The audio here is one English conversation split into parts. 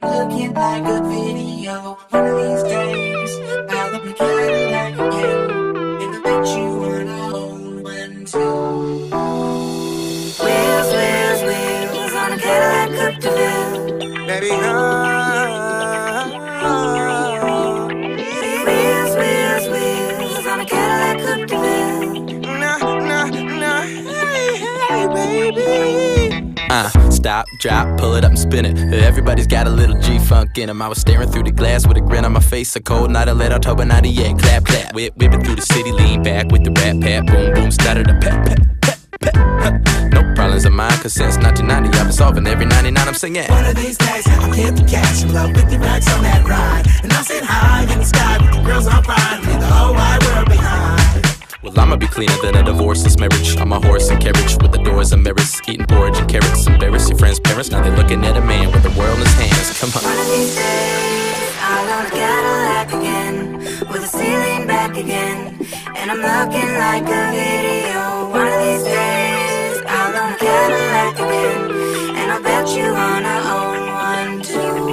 looking like a video. One of these days, I'll be Cadillac again. And I bet you wanna own one too. Wheels, wheels, wheels on a Cadillac Coupe de Ville. Baby, wheels, wheels, wheels on a Cadillac Coupe de Ville. Nah, hey, baby. Stop, drop, pull it up and spin it. Everybody's got a little G-funk in them. I was staring through the glass with a grin on my face. A cold night of late October 98. Clap, clap, whipping through the city. Lean back with the rap, pat, boom, boom. Started a pat, pat, pat, pat. No problems of mine, cause since 1990 I've been solving every 99 I'm singing. One of these days I'll hit the cash in love with the racks on that ride. And I'll sit high in the sky with the girls on fire. Leave the whole wide world behind. Well, I'ma be cleaner than a divorceless marriage. I'm a horse and carriage with the doors and mirrors. Eating porridge and carrots. Embarrass your friends' parents. Now they're looking at a man with the world in his hands. Come on. One of these days, I'll own a Cadillac again. With the ceiling back again. And I'm looking like a video. One of these days, I'll own a Cadillac again. And I'll bet you wanna own one too.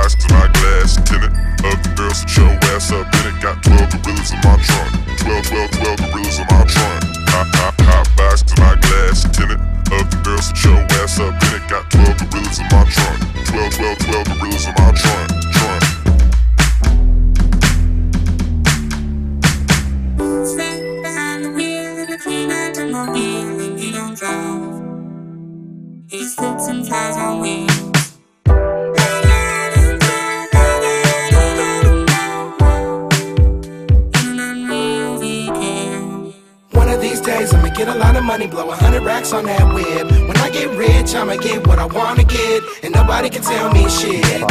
To my glass, tinted. Other girls with your ass up in it. Got 12 gorillas in my trunk. 12 gorillas in my trunk. Hot box to my glass, tinted. Other girls with your ass up in it. Got 12 gorillas in my trunk. 12 gorillas in my trunk. Sit behind the wheel in a clean automobile and he don't drive. He sits and flies on wheels. These days I'ma get a lot of money, blow 100 racks on that whip. When I get rich, I'ma get what I wanna get, and nobody can tell me shit.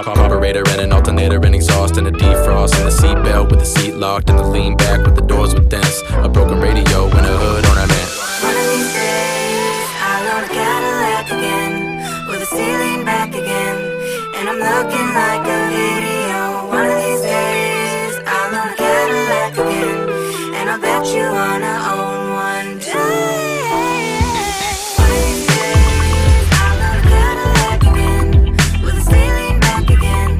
Carburetor and an alternator and exhaust and a defrost and a seatbelt with the seat locked and the lean back with the doors with dents. A broken radio and a hood ornament. One of these days, I'll own a Cadillac again, with the ceiling back again, and I'm looking like a video. One of these days, I'll own a Cadillac again, and I bet you wanna own one too. One of these days, I'll own a Cadillac again, with the ceiling back again,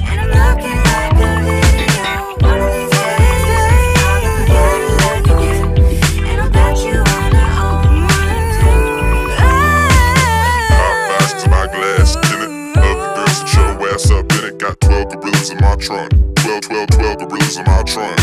and I'm looking like a video. One of these days, I'll own a Cadillac again, and I bet you wanna own one too. Hot box to my glass, tinted. Other girls with your ass up in it. Got 12 gorillas in my trunk. 12 gorillas in my trunk.